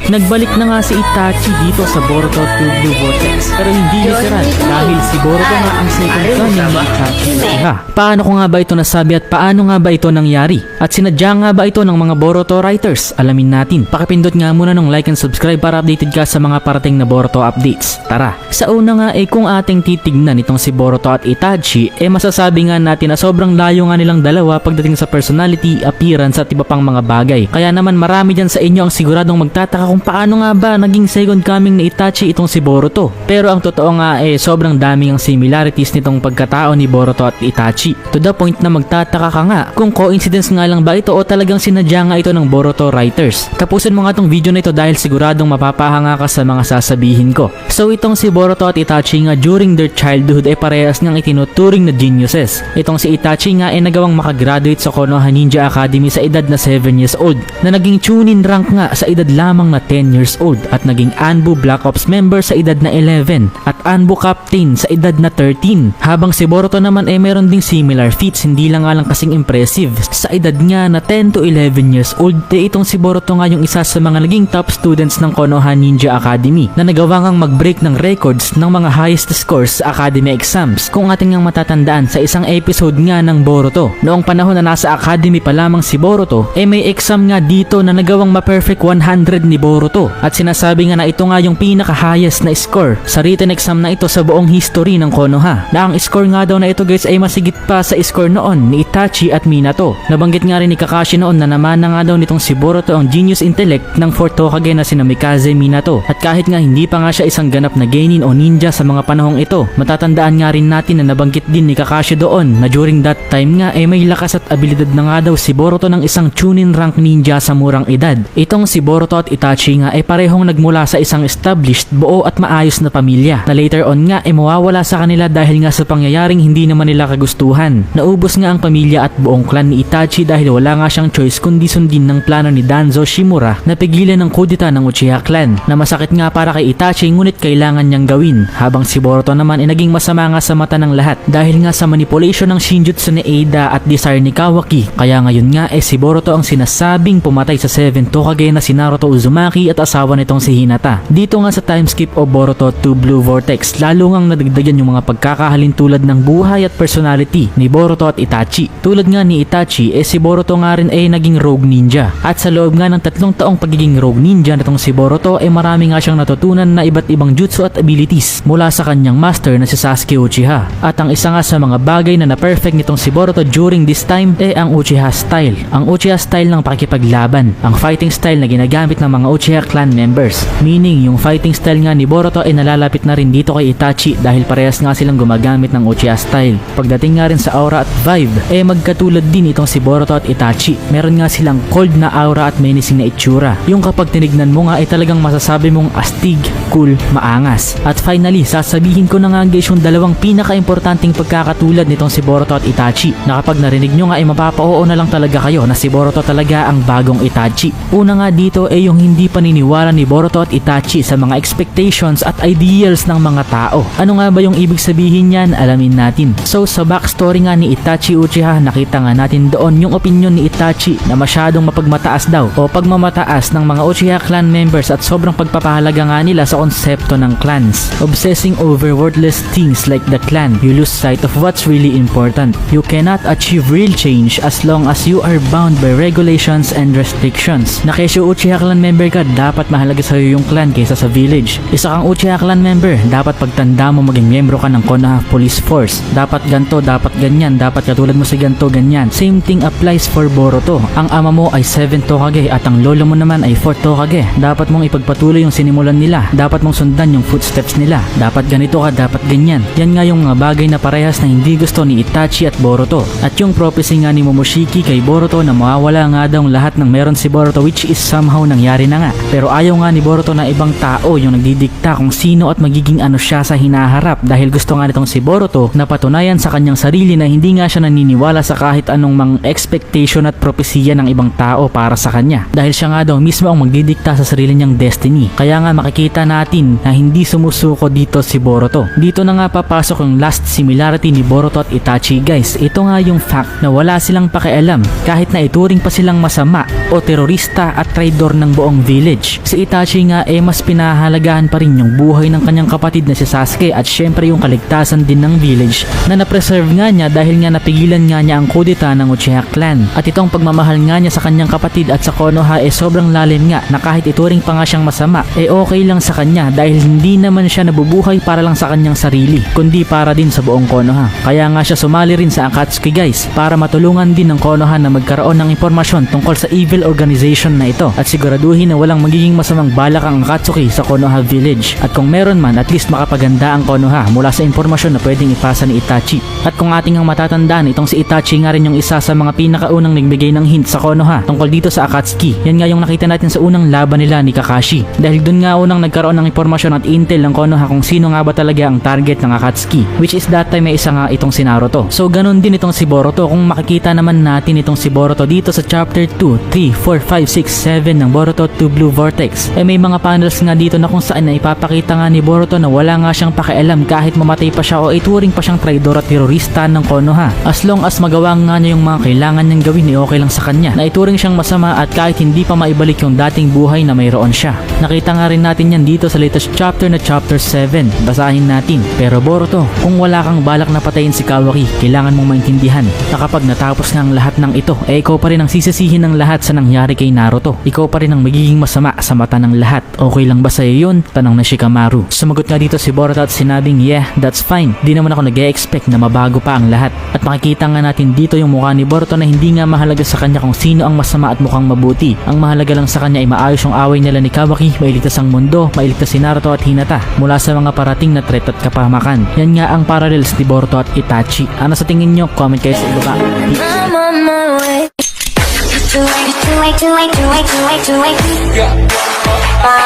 Nagbalik na nga si Itachi dito sa Boruto 2 Blue Vortex, pero hindi literal dahil si Boruto nga ang second son ni Itachi Uchiha. Paano ko nga ba ito nasabi at paano nga ba ito nangyari? At sinadya nga ba ito ng mga Boruto writers? Alamin natin. Pakipindot nga muna ng like and subscribe para updated ka sa mga parating na Boruto updates. Tara! Sa una nga kung ating titignan itong si Boruto at Itachi, masasabi nga natin na sobrang layo nga nilang dalawa pagdating sa personality, appearance at iba pang mga bagay. Kaya naman marami dyan sa inyo ang siguradong magtataka kung paano nga ba naging second coming ni Itachi itong si Boruto. Pero ang totoo nga sobrang daming ang similarities nitong pagkatao ni Boruto at Itachi. To the point na magtataka ka nga kung coincidence nga lang ba ito o talagang sinadya nga ito ng Boruto writers. Tapusin mo nga tong video na ito dahil siguradong mapapahanga ka sa mga sasabihin ko. So itong si Boruto at Itachi nga during their childhood parehas ngang itinuturing na geniuses. Itong si Itachi nga nagawang makagraduate sa Konoha Ninja Academy sa edad na 7 years old, na naging Chunin rank nga sa edad lamang na 10 years old at naging Anbu Black Ops member sa edad na 11 at Anbu Captain sa edad na 13. Habang si Boruto naman meron ding similar feats, hindi lang nga lang kasing impressive. Sa edad nga na 10 to 11 years old, itong si Boruto nga yung isa sa mga naging top students ng Konoha Ninja Academy na nagawa ngang mag-break ng records ng mga highest scores sa academy exams. Kung ating ngang matatandaan sa isang episode nga ng Boruto, noong panahon na nasa academy pa lamang si Boruto, may exam nga dito na nagawang ma-perfect 100 ni Boruto at sinasabi nga na ito nga yung pinaka-highest na score sa written exam na ito sa buong history ng Konoha, na ang score nga daw na ito guys ay masigit pa sa score noon ni Itachi at Minato. Nabanggit nga rin ni Kakashi noon na namana nga daw nitong si Boruto ang genius intellect ng 4th Hokage na sina Mikaze Minato, at kahit nga hindi pa nga siya isang ganap na genin o ninja sa mga panahong ito, matatandaan nga rin natin na nabanggit din ni Kakashi doon na during that time nga may lakas at abilidad na nga daw si Boruto ng isang Chunin rank ninja sa murang edad. Itong si Boruto at Itachi nga parehong nagmula sa isang established, buo at maayos na pamilya na later on nga mawawala sa kanila dahil nga sa pangyayaring hindi naman nila kagustuhan. Naubos nga ang pamilya at buong clan ni Itachi dahil wala nga siyang choice kundi sundin ng plano ni Danzo Shimura na pigilan ng kudeta ng Uchiha clan, na masakit nga para kay Itachi ngunit kailangan niyang gawin, habang si Boruto naman naging masama nga sa mata ng lahat dahil nga sa manipulation ng Shinjutsu ni Eida at desire ni Kawaki. Kaya ngayon nga si Boruto ang sinasabing pumatay sa 7th Hokage na si Naruto Uzumaki at asawa nitong si Hinata. Dito nga sa time skip o Boruto 2 Blue Vortex, lalo ngang nadagdagan yung mga pagkakahalin tulad ng buhay at personality ni Boruto at Itachi. Tulad nga ni Itachi si Boruto nga rin naging rogue ninja, at sa loob nga ng 3 taong pagiging rogue ninja nitong si Boruto marami nga siyang natutunan na iba't ibang jutsu at abilities mula sa kanyang master na si Sasuke Uchiha. At ang isa nga sa mga bagay na na-perfect nitong si Boruto during this time ang Uchiha style. Ang Uchiha style ng pakikipaglaban, ang fighting style na ginagamit ng mga Uchiha clan members. Meaning yung fighting style nga ni Boruto nalalapit na rin dito kay Itachi dahil parehas nga silang gumagamit ng Uchiha style. Pagdating nga rin sa aura at vibe magkatulad din itong si Boruto at Itachi. Meron nga silang cold na aura at menacing na itsura. Yung kapag tinignan mo nga talagang masasabi mong astig, cool, maangas. At finally, sasabihin ko na nga guys yung dalawang pinaka-importanting pagkakatulad nitong si Boruto at Itachi, na kapag narinig nyo nga mapapa-oo na lang talaga kayo na si Boruto talaga ang bagong Itachi. Una nga dito yung hindi paniniwala ni Boruto at Itachi sa mga expectations at ideals ng mga tao. Ano nga ba yung ibig sabihin yan? Alamin natin. So sa backstory nga ni Itachi Uchiha, nakita nga natin doon yung opinion ni Itachi na masyadong mapagmataas daw o pagmamataas ng mga Uchiha clan members at sobrang pagpapahalaga nga nila sa konsepto ng clans. Obsessing over worthless things like the clan, you lose sight of what's really important. You cannot achieve real change as long as you are bound by regulations and restrictions. Na kesyo Uchiha clan member ka, dapat mahalaga sa'yo yung clan kaysa sa village. Isa kang Uchiha clan member, dapat pagtanda mo maging miyembro ka ng Konoha Police Force. Dapat ganto, dapat ganyan, dapat katulad mo si ganto, ganyan. Same thing applies for Boruto. Ang ama mo ay 7th Hokage at ang lolo mo naman ay 4th Hokage. Dapat mong ipagpatuloy yung sinimulan nila. Dapat mong sundan yung footsteps nila. Dapat ganito ka, dapat ganyan. Yan nga yung mga bagay na parehas na hindi gusto ni Itachi at Boruto. At yung prophecy nga ni Momoshiki kay Boruto na mawawala nga daw lahat ng meron si Boruto, which is somehow nangyari na nga. Pero ayaw nga ni Boruto na ibang tao yung nagdidikta kung sino at magiging ano siya sa hinaharap, dahil gusto nga nitong si Boruto na patunayan sa kanyang sarili na hindi nga siya naniniwala sa kahit anong mga expectation at propesya ng ibang tao para sa kanya, dahil siya nga daw mismo ang magdidikta sa sarili niyang destiny. Kaya nga makikita natin na hindi sumusuko dito si Boruto. Dito na nga papasok yung last similarity ni Boruto at Itachi guys. Ito nga yung fact na wala silang pakialam kahit na ituring pa silang masama o terorista at traidor ng buong village. Si Itachi nga mas pinahalagahan pa rin yung buhay ng kanyang kapatid na si Sasuke at syempre yung kaligtasan din ng village na napreserve nga niya dahil nga napigilan nga niya ang kudeta ng Uchiha clan. At itong pagmamahal nga niya sa kanyang kapatid at sa Konoha sobrang lalim nga na kahit ituring pa nga siyang masama okay lang sa kanya dahil hindi naman siya nabubuhay para lang sa kanyang sarili kundi para din sa buong Konoha. Kaya nga siya sumali rin sa Akatsuki guys para matulungan din ng Konoha na magkaroon ng impormasyon tungkol sa evil organization na ito at siguraduhin na walang magiging masamang balak ang Akatsuki sa Konoha village. At kung meron man at least makapaganda ang Konoha mula sa impormasyon na pwedeng ipasa ni Itachi. At kung ating ang matatandaan itong si Itachi nga rin yung isa sa mga pinakaunang nagbigay ng hint sa Konoha tungkol dito sa Akatsuki. Yan nga yung nakita natin sa unang laban nila ni Kakashi dahil dun nga unang nagkaroon ng impormasyon at intel ng Konoha kung sino nga ba talaga ang target ng Akatsuki, which is that time may isa nga itong si Naruto. So ganun din itong si Boruto. Kung makikita naman natin itong si Boruto dito sa chapter 2, 3, 4, 5, 6, 7 ng Boruto 2 Blue Vortex may mga panels nga dito na kung saan na ipapakita nga ni Boruto na wala nga siyang pakialam kahit mamatay pa siya o ituring pa siyang traidor at terorista ng Konoha. As long as magawa nga niya yung mga kailangan niyang gawin okay lang sa kanya na ituring siyang masama at kahit hindi pa maibalik yung dating buhay na mayroon siya. Nakita nga rin natin yan dito sa latest chapter na chapter 7. Basahin natin. Pero Boruto, kung wala kang balak na patayin si Kawaki, kailangan mong maintindihan na kapag natapos nga ang lahat ng ito, ikaw pa rin ang sisisihin ng lahat sa nangyari kay Naruto. Ikaw pa rin ang magiging masama sa mata ng lahat. Okay lang ba sa'yo yun? Tanong na Shikamaru. Sumagot nga dito si Boruto at sinabing, yeah, that's fine. Di naman ako nag-e-expect na mabago pa ang lahat. At makikita nga natin dito yung mukha ni Boruto na hindi nga mahalaga sa kanya kung sino ang masama at mukhang mabuti. Ang mahalaga lang sa kanya ay maayos yung away nila ni Kawaki, mailigtas ang mundo, mailigtas si Naruto at Hinata mula sa mga parating na threat at kapahamakan. Yan nga ang parallels ni Boruto at Itachi. Ano sa tingin nyo? Comment kayo sa ibaba. Peace. I'm on my way. Too late, too late, too late, too late, too late, too late.